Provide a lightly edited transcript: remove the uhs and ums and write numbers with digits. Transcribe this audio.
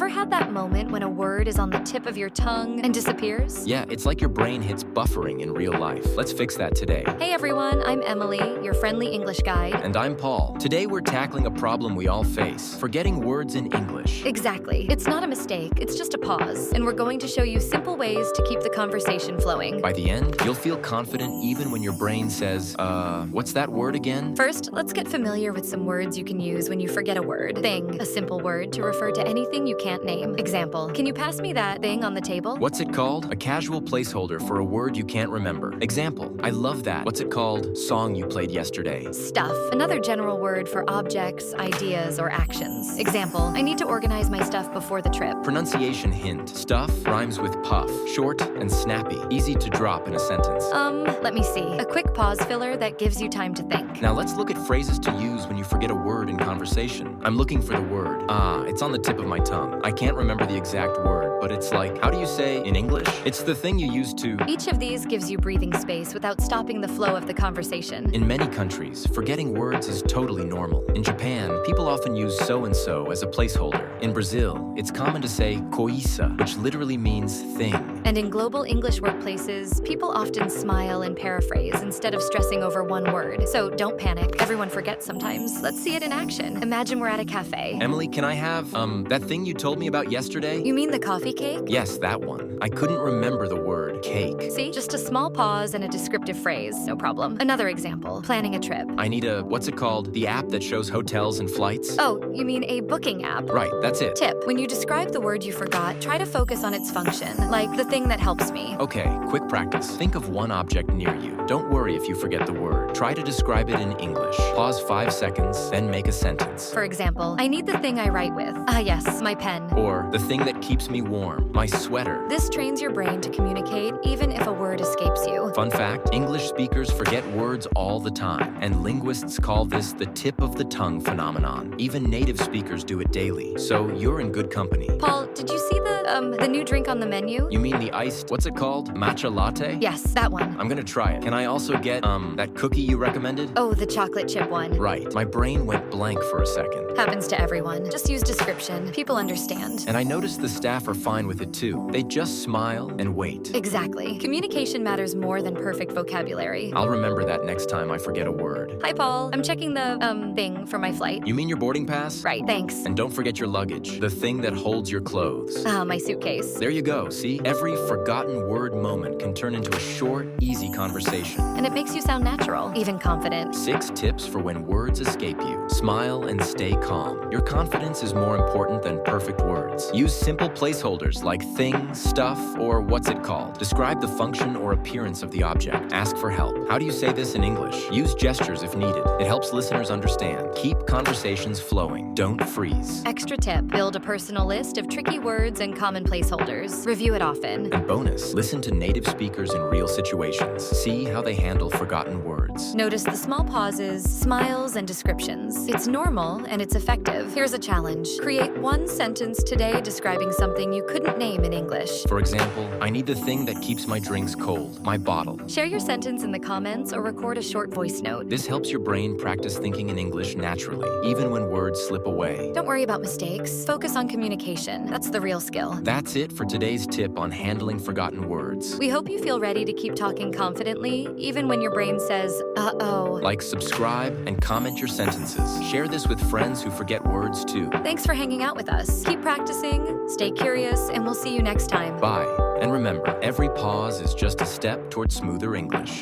Ever had that moment when a word is on the tip of your tongue and disappears? Yeah, it's like your brain hits buffering in real life. Let's fix that today. Hey everyone, I'm Emily, your friendly English guide. And I'm Paul. Today we're tackling a problem we all face, forgetting words in English. Exactly. It's not a mistake, it's just a pause. And we're going to show you simple ways to keep the conversation flowing. By the end, you'll feel confident even when your brain says, what's that word again? First, let's get familiar with some words you can use when you forget a word. Thing, a simple word to refer to anything you can't name. Example, can you pass me that thing on the table? What's it called? A casual placeholder for a word you can't remember. Example, I love that. What's it called? Song you played yesterday. Stuff, another general word for objects, ideas, or actions. Example, I need to organize my stuff before the trip. Pronunciation hint. Stuff rhymes with puff. Short and snappy. Easy to drop in a sentence. Let me see. A quick pause filler that gives you time to think. Now let's look at phrases to use when you forget a word in conversation. I'm looking for the word. It's on the tip of my tongue. I can't remember the exact word, but it's like, how do you say in English? It's the thing you use to... Each of these gives you breathing space without stopping the flow of the conversation. In many countries, forgetting words is totally normal. In Japan, people often use so-and-so as a placeholder. In Brazil, it's common to say coisa, which literally means thing. And in global English workplaces, people often smile and paraphrase instead of stressing over one word. So don't panic. Everyone forgets sometimes. Let's see it in action. Imagine we're at a cafe. Emily, can I have, that thing you told me about yesterday? You mean the coffee cake? Yes, that one. I couldn't remember the word cake. See? Just a small pause and a descriptive phrase. No problem. Another example. Planning a trip. I need what's it called? The app that shows hotels and flights? Oh, you mean a booking app? Right, that's it. Tip. When you describe the word you forgot, try to focus on its function, like the thing that helps me. Okay, quick practice. Think of one object near you. Don't worry if you forget the word. Try to describe it in English. Pause 5 seconds, then make a sentence. For example, I need the thing I write with. Yes, my pen. Or the thing that keeps me warm, my sweater. This trains your brain to communicate even if a word escapes you. Fun fact, English speakers forget words all the time, and linguists call this the tip of the tongue phenomenon. Even native speakers do it daily, so you're in good company. Paul, did you see the new drink on the menu? You mean the iced, what's it called? Matcha latte? Yes, that one. I'm gonna try it. Can I also get, that cookie you recommended? Oh, the chocolate chip one. Right. My brain went blank for a second. Happens to everyone. Just use description. People understand. And I noticed the staff are fine with it too. They just smile and wait. Exactly. Communication matters more than perfect vocabulary. I'll remember that next time I forget a word. Hi, Paul. I'm checking the, thing for my flight. You mean your boarding pass? Right, thanks. And don't forget your luggage, the thing that holds your clothes. My suitcase. There you go, see? Every forgotten word moment can turn into a short, easy conversation. And it makes you sound natural, even confident. 6 tips for when words escape you. Smile and stay calm. Your confidence is more important than perfect words. Use simple placeholders like thing, stuff, or what's it called. Describe the function or appearance of the object. Ask for help. How do you say this in English? Use gestures if needed. It helps listeners understand. Keep conversations flowing. Don't freeze. Extra tip, build a personal list of tricky words and common placeholders. Review it often. And bonus, listen to native speakers in real situations. See how they handle forgotten words. Notice the small pauses, smiles, and descriptions. It's normal and it's effective. Here's a challenge. Create one sentence today describing something you couldn't name in English. For example, I need the thing that keeps my drinks cold, my bottle. Share your sentence in the comments or record a short voice note. This helps your brain practice thinking in English naturally, even when words slip away. Don't worry about mistakes. Focus on communication. That's the real skill. That's it for today's tip on handling forgotten words. We hope you feel ready to keep talking confidently, even when your brain says, uh-oh. Like, subscribe, and comment your sentences. Share this with friends who forget words too. Thanks for hanging out with us. Keep practicing, stay curious, and we'll see you next time. Bye. And remember, every pause is just a step towards smoother English.